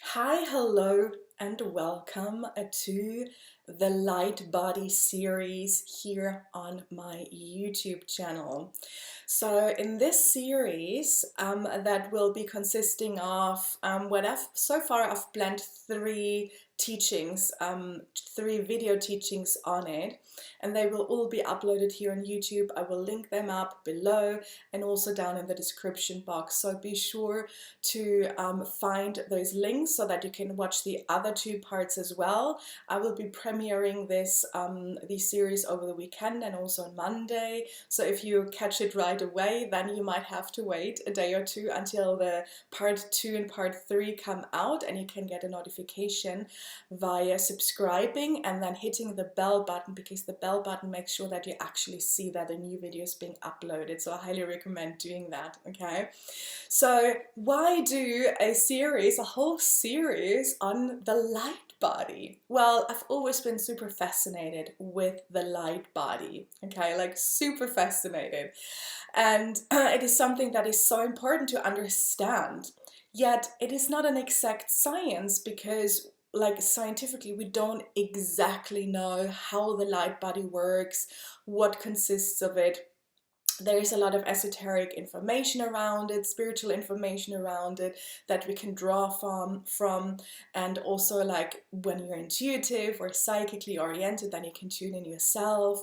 Hi, hello, and welcome to the Light Body series here on my YouTube channel. So in this series that will be consisting of so far I've blend three video teachings on it, and they will all be uploaded here on YouTube. I will link them up below and also down in the description box, so be sure to find those links so that you can watch the other two parts as well. I will be premiering this series over the weekend and also on Monday, so if you catch it right away, then you might have to wait a day or two until the part 2 and part 3 come out, and you can get a notification via subscribing and then hitting the bell button, because the bell button makes sure that you actually see that a new video is being uploaded. So I highly recommend doing that, okay? So why do a whole series on the light body? Well, I've always been super fascinated with the light body, okay, like super fascinated. And it is something that is so important to understand. Yet it is not an exact science, because like scientifically we don't exactly know how the light body works, what consists of it. There's a lot of esoteric information around it, spiritual information around it that we can draw from, and also like when you're intuitive or psychically oriented, then you can tune in yourself.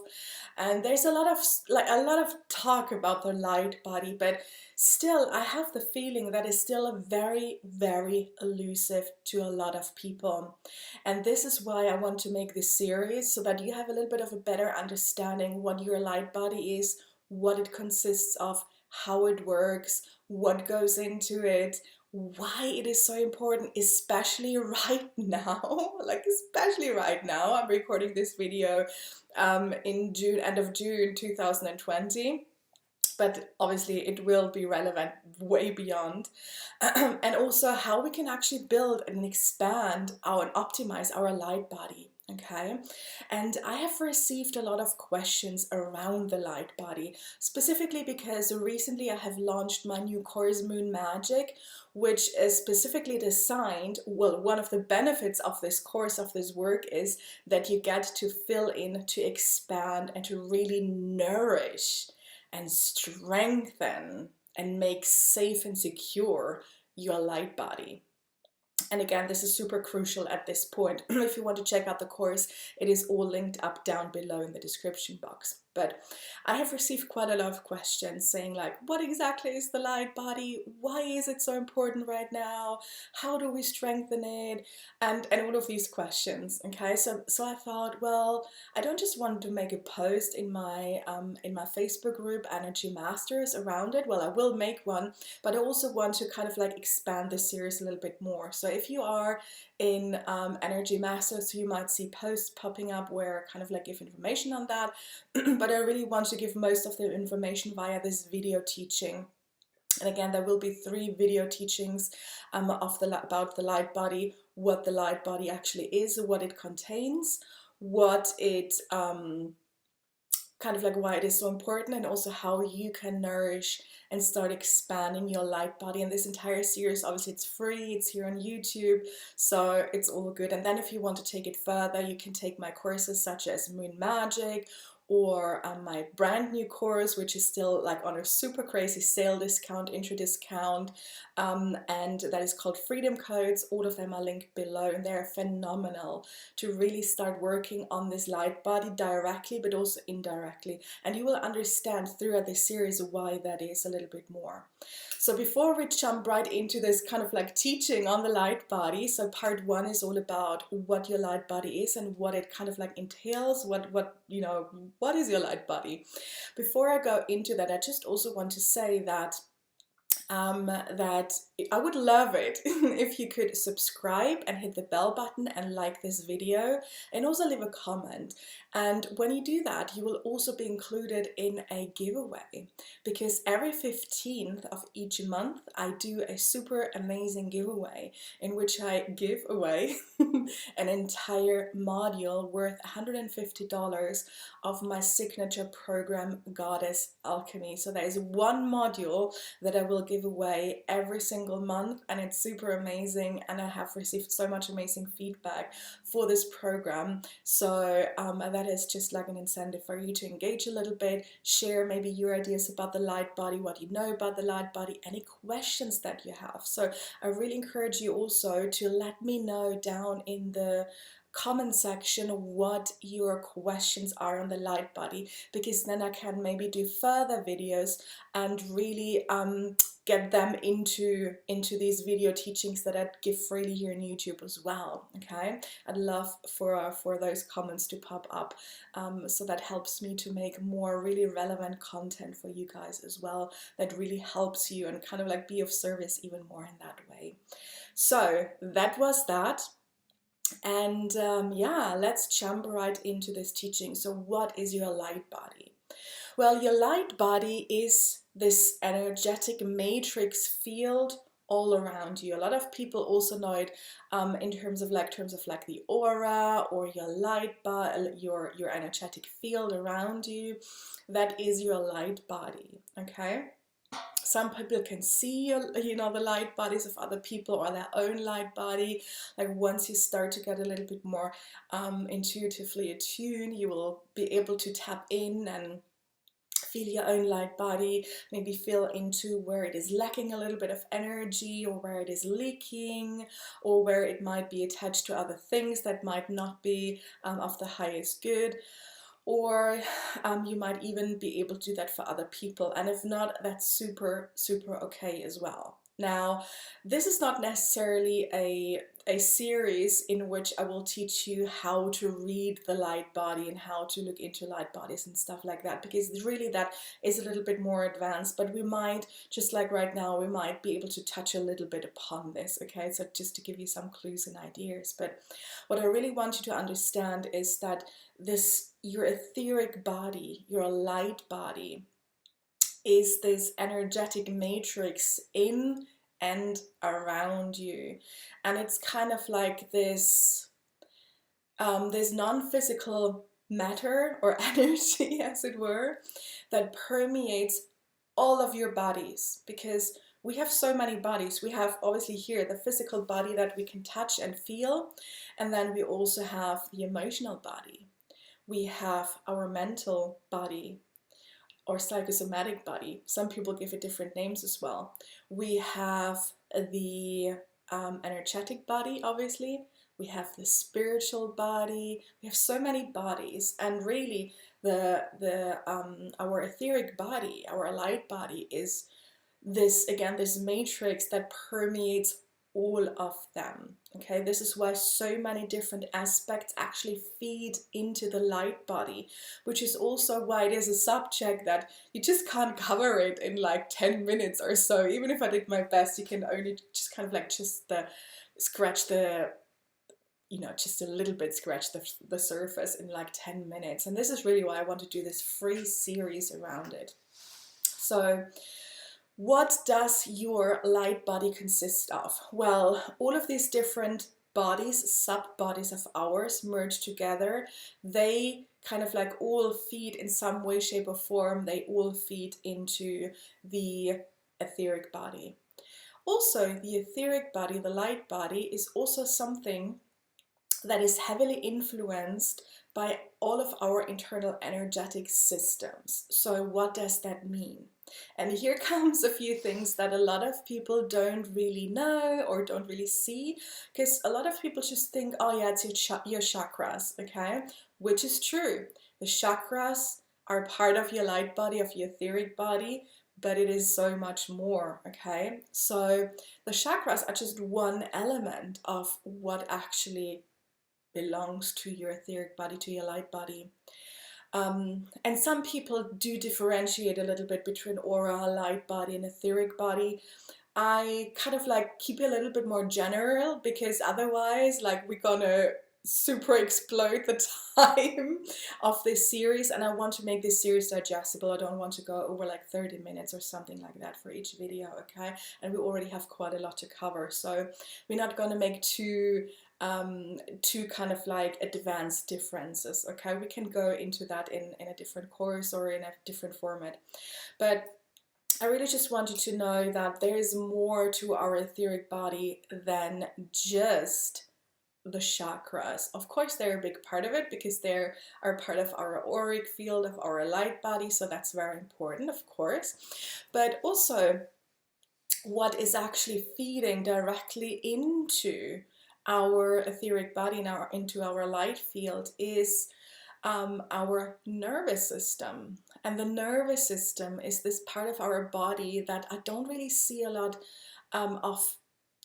And there's a lot of talk about the light body, but still I have the feeling that is still very, very elusive to a lot of people. And this is why I want to make this series, so that you have a little bit of a better understanding what your light body is, what it consists of, how it works, what goes into it, why it is so important, especially right now. Especially right now. I'm recording this video in June, end of June 2020. But obviously it will be relevant way beyond. And also how we can actually build and expand and optimize our light body. Okay, and I have received a lot of questions around the light body, specifically because recently I have launched my new course, Moon Magic, which is specifically designed, well, one of the benefits of this course, of this work, is that you get to fill in, to expand, and to really nourish and strengthen and make safe and secure your light body. And again, this is super crucial at this point. If you want to check out the course, it is all linked up down below in the description box. But I have received quite a lot of questions saying like, what exactly is the light body? Why is it so important right now? How do we strengthen it? And all of these questions, okay? So I thought, well, I don't just want to make a post in my Facebook group, Energy Masters, around it. Well, I will make one, but I also want to kind of like expand this series a little bit more. So if you are in Energy Masters, you might see posts popping up where I kind of like give information on that. But I really want to give most of the information via this video teaching. And again, there will be 3 video teachings about the light body, what the light body actually is, what it contains, what it kind of like why it is so important, and also how you can nourish and start expanding your light body. And this entire series, obviously it's free, it's here on YouTube, so it's all good. And then if you want to take it further, you can take my courses such as Moon Magic, or my brand new course, which is still like on a super crazy sale discount, intro discount, and that is called Freedom Codes. All of them are linked below, and they're phenomenal to really start working on this light body directly, but also indirectly. And you will understand throughout this series why that is a little bit more. So before we jump right into this kind of like teaching on the light body, so part 1 is all about what your light body is and what it kind of like entails, what is your light body. Before I go into that, I just also want to say that that I would love it if you could subscribe and hit the bell button and like this video, and also leave a comment. And when you do that, you will also be included in a giveaway, because every 15th of each month I do a super amazing giveaway in which I give away an entire module worth $150 of my signature program, Goddess Alchemy. So there is one module that I will give away every single single month, and it's super amazing, and I have received so much amazing feedback for this program. So that is just like an incentive for you to engage a little bit, share maybe your ideas about the light body, what you know about the light body, any questions that you have. So I really encourage you also to let me know down in the comment section what your questions are on the light body, because then I can maybe do further videos and really get them into these video teachings that I give freely here on YouTube as well. Okay, I'd love for those comments to pop up, so that helps me to make more really relevant content for you guys as well, that really helps you and kind of like be of service even more in that way. So that was that. And yeah, let's jump right into this teaching. So what is your light body? Well, your light body is this energetic matrix field all around you. A lot of people also know it in terms of like the aura, or your light body, your energetic field around you. That is your light body. Okay. Some people can see, you know, the light bodies of other people or their own light body. Like once you start to get a little bit more intuitively attuned, you will be able to tap in and feel your own light body, maybe feel into where it is lacking a little bit of energy, or where it is leaking, or where it might be attached to other things that might not be of the highest good. Or you might even be able to do that for other people, and if not, that's super okay as well. Now, this is not necessarily a series in which I will teach you how to read the light body and how to look into light bodies and stuff like that, because really that is a little bit more advanced, but we might, just like right now, we might be able to touch a little bit upon this, okay? So just to give you some clues and ideas. But what I really want you to understand is that your etheric body, your light body, is this energetic matrix in and around you, and it's kind of like this non-physical matter or energy, as it were, that permeates all of your bodies, because we have so many bodies. We have obviously here the physical body that we can touch and feel, and then we also have the emotional body. We have our mental body, or psychosomatic body. Some people give it different names as well. We have the energetic body, obviously. We have the spiritual body. We have so many bodies, and really our etheric body, our light body, is this matrix that permeates all of them. Okay, this is why so many different aspects actually feed into the light body, which is also why it is a subject that you just can't cover it in like 10 minutes or so. Even if I did my best, you can only just kind of like scratch the, you know, just a little bit scratch the surface in like 10 minutes. And this is really why I want to do this free series around it. So what does your light body consist of? Well, all of these different bodies, sub-bodies of ours merged together, they kind of like all feed in some way, shape or form, they all feed into the etheric body. Also, the etheric body, the light body, is also something that is heavily influenced by all of our internal energetic systems. So what does that mean? And here comes a few things that a lot of people don't really know or don't really see, because a lot of people just think, oh yeah, it's your chakras, okay? Which is true. The chakras are part of your light body, of your etheric body, but it is so much more, okay? So the chakras are just one element of what actually belongs to your etheric body, to your light body. And some people do differentiate a little bit between aura, light body, and etheric body. I kind of like keep it a little bit more general, because otherwise, like, we're gonna super explode the time of this series, and I want to make this series digestible. I don't want to go over like 30 minutes or something like that for each video, okay? And we already have quite a lot to cover, so we're not gonna make two kind of like advanced differences, okay? We can go into that in a different course or in a different format. But I really just want you to know that there is more to our etheric body than just the chakras. Of course, they're a big part of it because they are part of our auric field, of our light body, so that's very important, of course. But also, what is actually feeding directly into our etheric body, now into our light field, is our nervous system. And the nervous system is this part of our body that I don't really see a lot of,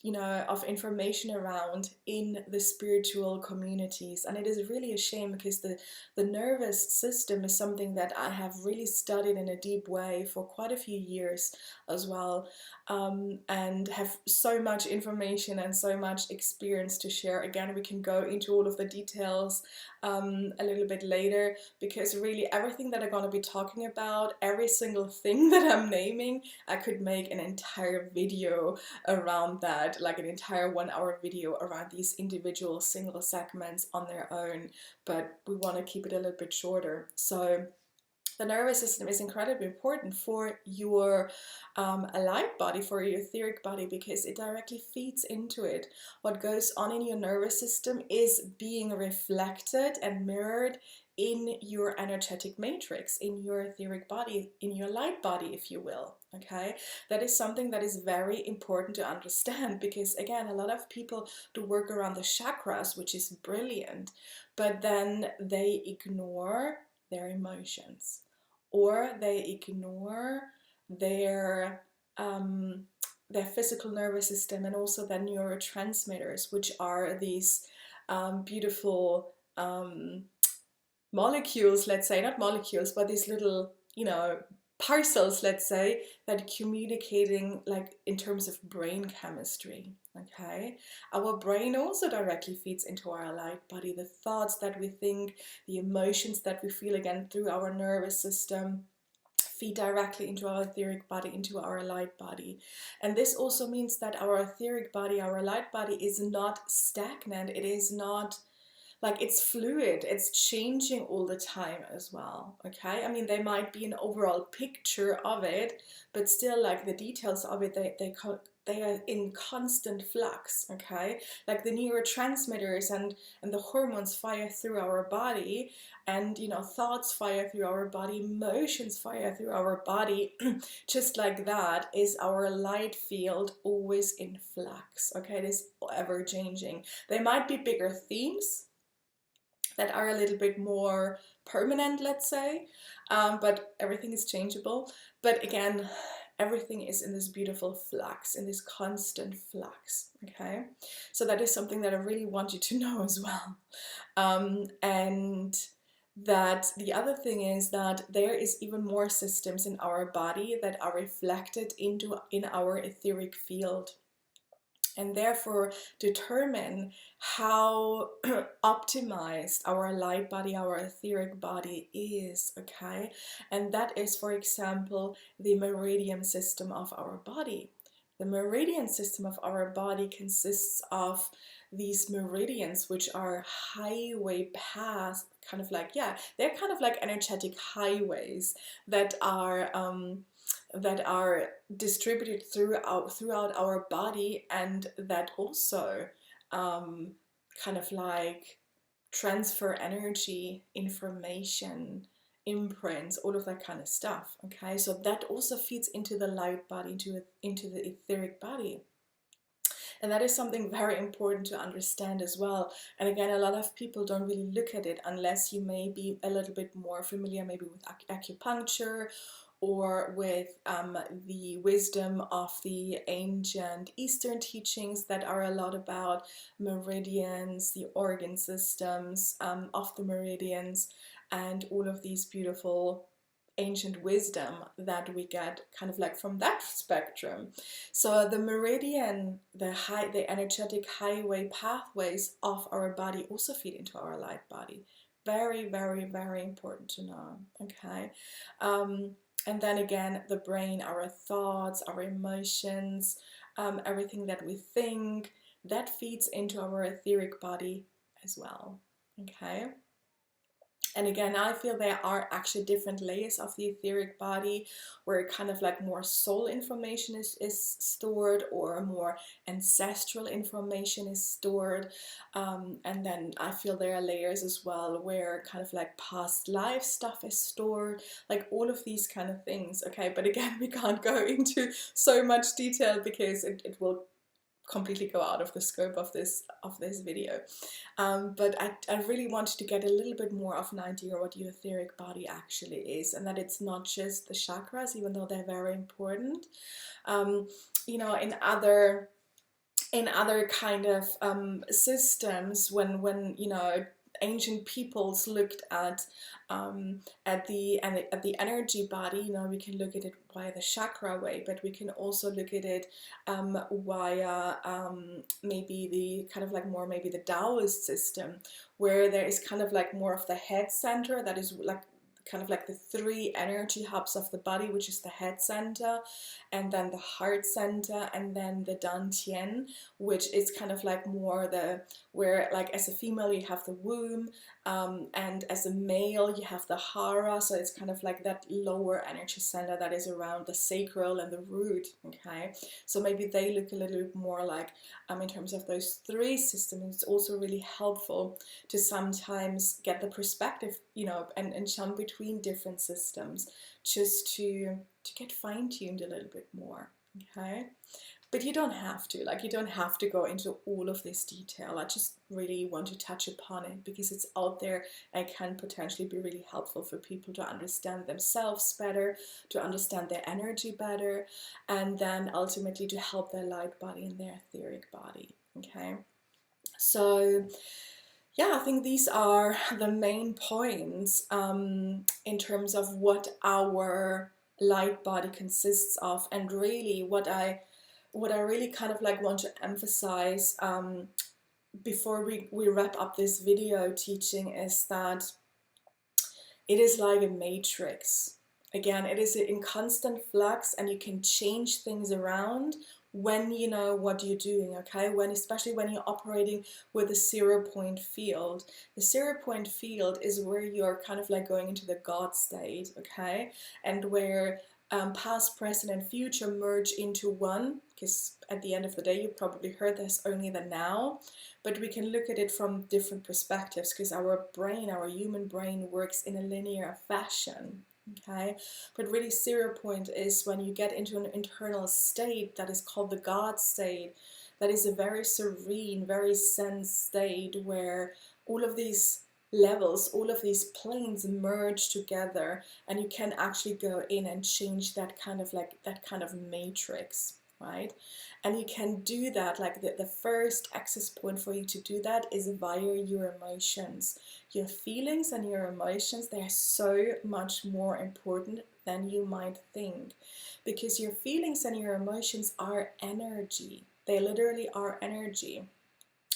of information around in the spiritual communities. And it is really a shame because the nervous system is something that I have really studied in a deep way for quite a few years as well, and have so much information and so much experience to share. Again, we can go into all of the details a little bit later, because really everything that I'm going to be talking about, every single thing that I'm naming, I could make an entire video around that, like an entire 1-hour video around these individual single segments on their own, but we want to keep it a little bit shorter. So the nervous system is incredibly important for your light body, for your etheric body, because it directly feeds into it. What goes on in your nervous system is being reflected and mirrored in your energetic matrix, in your etheric body, in your light body, if you will. Okay, that is something that is very important to understand, because again, a lot of people do work around the chakras, which is brilliant, but then they ignore their emotions, or they ignore their physical nervous system, and also their neurotransmitters, which are these beautiful molecules, let's say, not molecules, but these little, parcels, let's say, that are communicating, like, in terms of brain chemistry. Okay, our brain also directly feeds into our light body. The thoughts that we think, the emotions that we feel, again through our nervous system, feed directly into our etheric body, into our light body. And this also means that our etheric body, our light body, is not stagnant. It is not, like, it's fluid, it's changing all the time as well. Okay, I mean, there might be an overall picture of it, but still, like, the details of it, they are in constant flux. Okay, like the neurotransmitters and the hormones fire through our body, and thoughts fire through our body, emotions fire through our body. Just like that is our light field, always in flux. Okay, it is ever changing. There might be bigger themes that are a little bit more permanent, let's say, but everything is changeable. But again, everything is in this beautiful flux, in this constant flux. Okay, so that is something that I really want you to know as well. And that the other thing is that there is even more systems in our body that are reflected in our etheric field, and therefore determine how optimized our light body, our etheric body is. Okay, and that is, for example, the meridian system of our body. The meridian system of our body consists of these meridians, which are highway paths, kind of like, yeah, they're kind of like energetic highways that are distributed throughout our body, and that also kind of like transfer energy, information, imprints, all of that kind of stuff. Okay, so that also feeds into the light body, into the etheric body. And that is something very important to understand as well. And again, a lot of people don't really look at it unless you may be a little bit more familiar, maybe with acupuncture, or with the wisdom of the ancient Eastern teachings that are a lot about meridians, the organ systems of the meridians, and all of these beautiful ancient wisdom that we get kind of like from that spectrum. So the meridian, the energetic highway pathways of our body also feed into our light body. Very, very, very important to know. Okay. And then again, the brain, our thoughts, our emotions, everything that we think, that feeds into our etheric body as well. Okay. And again, I feel there are actually different layers of the etheric body where kind of like more soul information is stored, or more ancestral information is stored. And then I feel there are layers as well where kind of like past life stuff is stored, like all of these kind of things. Okay, but again, we can't go into so much detail because it will completely go out of the scope of this video. But I really wanted to get a little bit more of an idea what your etheric body actually is, and that it's not just the chakras, even though they're very important. You know, in other kind of systems, when you know, ancient peoples looked at the energy body, you know, we can look at it via the chakra way, but we can also look at it via maybe the kind of like more maybe the Taoist system, where there is kind of like more of the head center, that is like kind of like the three energy hubs of the body, which is the head center, and then the heart center, and then the dantian, which is kind of like more the, where like as a female you have the womb, and as a male you have the hara, so it's kind of like that lower energy center that is around the sacral and the root. Okay, so maybe they look a little bit more like in terms of those three systems. It's also really helpful to sometimes get the perspective, you know, and jump between different systems, just to get fine-tuned a little bit more. Okay, but you don't have to, like, you don't have to go into all of this detail. I just really want to touch upon it because it's out there and can potentially be really helpful for people to understand themselves better, to understand their energy better, and then ultimately to help their light body and their etheric body. Okay, so yeah, I think these are the main points in terms of what our light body consists of, and really what I really kind of like want to emphasize before we wrap up this video teaching is that it is like a matrix. Again, it is in constant flux, and you can change things around when you know what you're doing. Okay, especially when you're operating with a 0-point field. The 0-point field is where you're kind of like going into the God state. Okay, and where past, present, and future merge into one, because at the end of the day, you probably heard there's only the now, but we can look at it from different perspectives, because our brain, our human brain, works in a linear fashion. Okay, but really 0-point is when you get into an internal state that is called the God state. That is a very serene, very zen state where all of these levels, all of these planes merge together, and you can actually go in and change that kind of like that kind of matrix, right? And you can do that, like the first access point for you to do that is via your emotions. Your feelings and your emotions, they are so much more important than you might think, because your feelings and your emotions are energy. They literally are energy.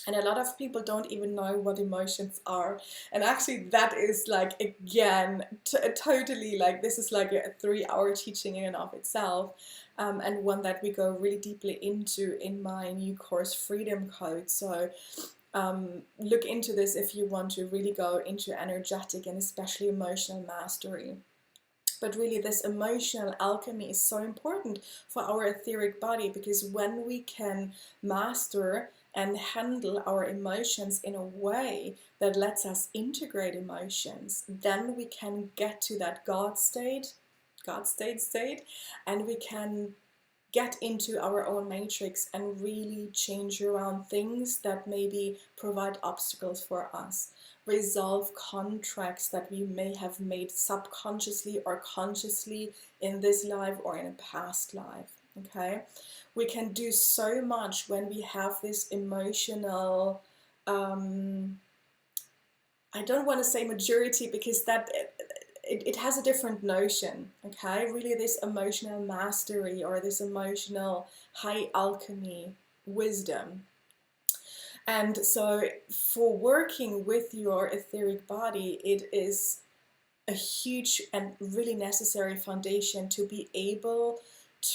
And a lot of people don't even know what emotions are. And actually that is like, again, totally like, this is like a 3-hour teaching in and of itself. And one that we go really deeply into in my new course, Freedom Code. So look into this if you want to really go into energetic and especially emotional mastery. But really this emotional alchemy is so important for our etheric body, because when we can master and handle our emotions in a way that lets us integrate emotions, then we can get to that God state, and we can get into our own matrix and really change around things that maybe provide obstacles for us, resolve contracts that we may have made subconsciously or consciously in this life or in a past life. Okay, we can do so much when we have this emotional I don't want to say maturity, because that it has a different notion. Okay, really this emotional mastery, or this emotional high alchemy wisdom. And so for working with your etheric body, it is a huge and really necessary foundation to be able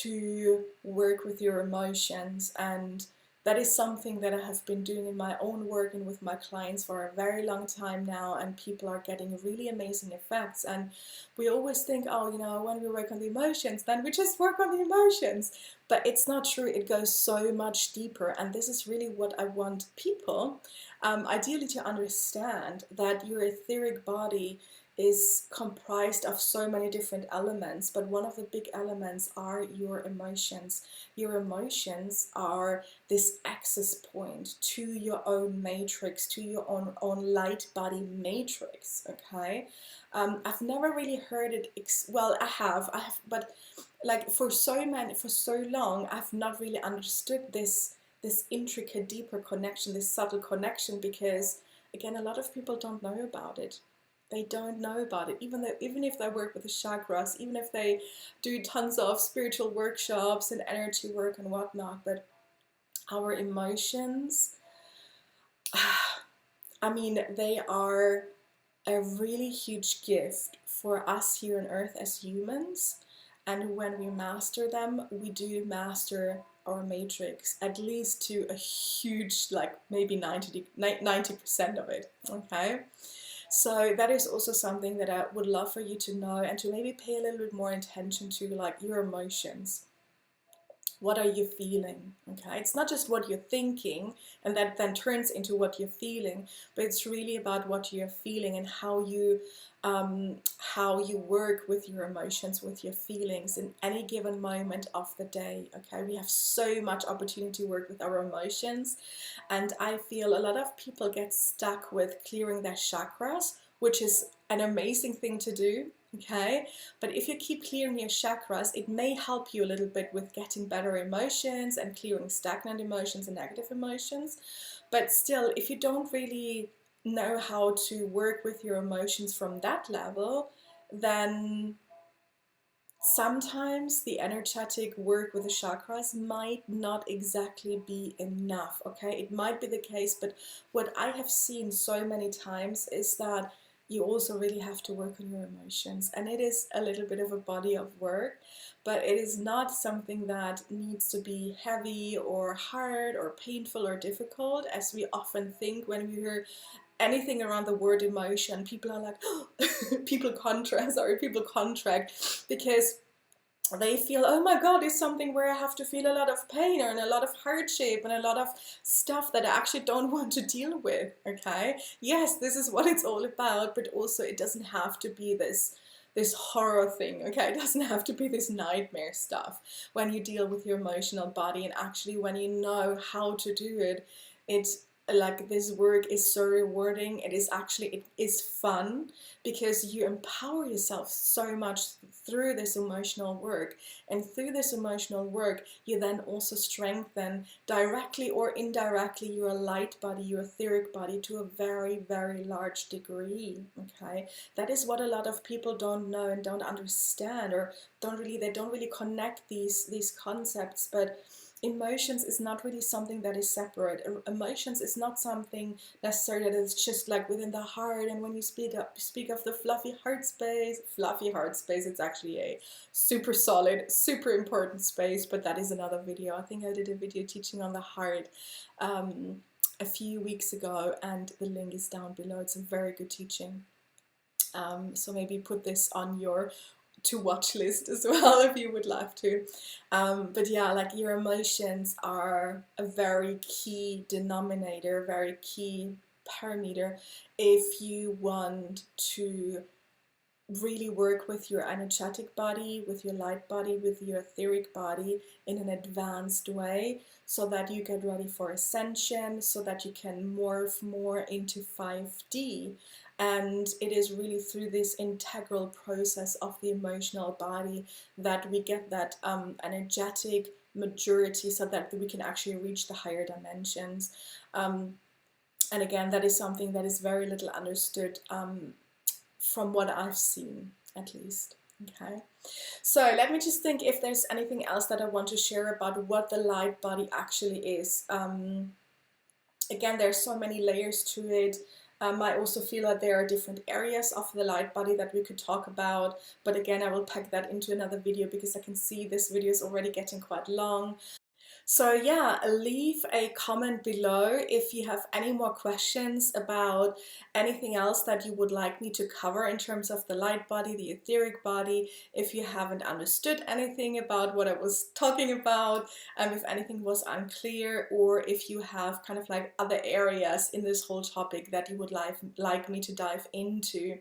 to work with your emotions and that is something that I have been doing in my own work and with my clients for a very long time now, and people are getting really amazing effects. And we always think, oh, you know, when we work on the emotions, then we just work on the emotions. But it's not true. It goes so much deeper. And this is really what I want people, ideally, to understand, that your etheric body is comprised of so many different elements, but one of the big elements are your emotions. Your emotions are this access point to your own matrix, to your own light body matrix, okay? I've never really heard it, well, I have, but like for so long, I've not really understood this intricate, deeper connection, this subtle connection, because again, a lot of people don't know about it. They don't know about it, even if they work with the chakras, even if they do tons of spiritual workshops and energy work and whatnot. But our emotions, I mean, they are a really huge gift for us here on Earth as humans. And when we master them, we do master our matrix, at least to a huge, like maybe 90% of it, okay? So that is also something that I would love for you to know, and to maybe pay a little bit more attention to, like your emotions. What are you feeling? Okay, it's not just what you're thinking and that then turns into what you're feeling, but it's really about what you're feeling and how you work with your emotions, with your feelings in any given moment of the day. Okay, we have so much opportunity to work with our emotions, and I feel a lot of people get stuck with clearing their chakras, which is an amazing thing to do. Okay, but if you keep clearing your chakras, it may help you a little bit with getting better emotions and clearing stagnant emotions and negative emotions. But still, if you don't really know how to work with your emotions from that level, then sometimes the energetic work with the chakras might not exactly be enough. Okay, it might be the case, but what I have seen so many times is that you also really have to work on your emotions, and it is a little bit of a body of work, but it is not something that needs to be heavy or hard or painful or difficult, as we often think when we hear anything around the word emotion. People are like, oh, people contract because they feel, oh my god, it's something where I have to feel a lot of pain and a lot of hardship and a lot of stuff that I actually don't want to deal with. Okay, yes, this is what it's all about, but also it doesn't have to be this horror thing. Okay, it doesn't have to be this nightmare stuff. When you deal with your emotional body, and actually when you know how to do it, it's like, this work is so rewarding. It is fun, because you empower yourself so much through this emotional work, and through this emotional work you then also strengthen, directly or indirectly, your light body, your etheric body, to a very, very large degree. Okay, that is what a lot of people don't know and don't understand, or they don't really connect these concepts. But emotions is not really something that is separate. Emotions is not something necessarily that is just like within the heart. And when you speak of the fluffy heart space, it's actually a super solid, super important space. But that is another video. I think I did a video teaching on the heart a few weeks ago, and the link is down below. It's a very good teaching. So maybe put this on your to watch list as well if you would love to. But yeah, like, your emotions are a very key denominator, very key parameter if you want to really work with your energetic body, with your light body, with your etheric body in an advanced way, so that you get ready for ascension, so that you can morph more into 5D. And it is really through this integral process of the emotional body that we get that energetic maturity, so that we can actually reach the higher dimensions. And again, that is something that is very little understood, from what I've seen, at least. Okay, so let me just think if there's anything else that I want to share about what the light body actually is. Again, there's so many layers to it. I also feel that there are different areas of the light body that we could talk about, but again, I will pack that into another video, because I can see this video is already getting quite long. So yeah, leave a comment below if you have any more questions about anything else that you would like me to cover in terms of the light body, the etheric body, if you haven't understood anything about what I was talking about, if anything was unclear, or if you have kind of like other areas in this whole topic that you would like me to dive into.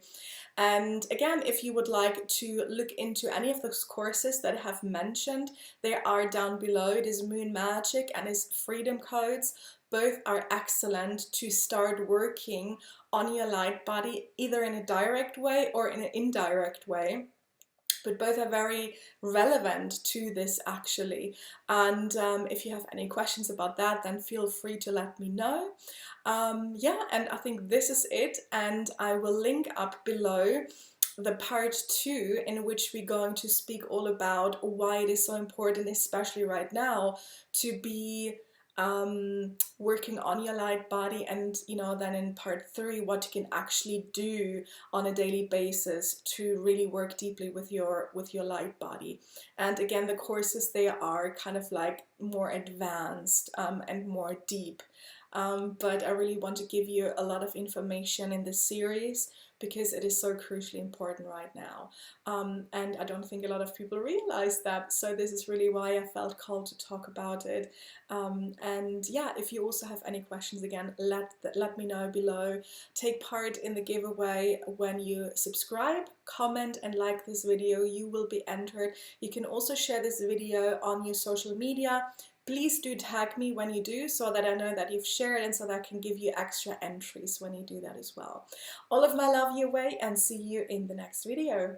And again, if you would like to look into any of those courses that I have mentioned, they are down below. It is Moon Magic and is Freedom Codes. Both are excellent to start working on your light body, either in a direct way or in an indirect way. But both are very relevant to this actually. And if you have any questions about that, then feel free to let me know. Yeah, and I think this is it, and I will link up below the part 2 in which we're going to speak all about why it is so important, especially right now, to be working on your light body, and then in part 3 what you can actually do on a daily basis to really work deeply with your light body. And again, the courses, they are kind of like more advanced and more deep. But I really want to give you a lot of information in this series because it is so crucially important right now. And I don't think a lot of people realize that. So this is really why I felt called to talk about it. And yeah, if you also have any questions, again, let me know below. Take part in the giveaway when you subscribe, comment and like this video. You will be entered. You can also share this video on your social media. Please do tag me when you do, so that I know that you've shared and so that I can give you extra entries when you do that as well. All of my love your way, and see you in the next video.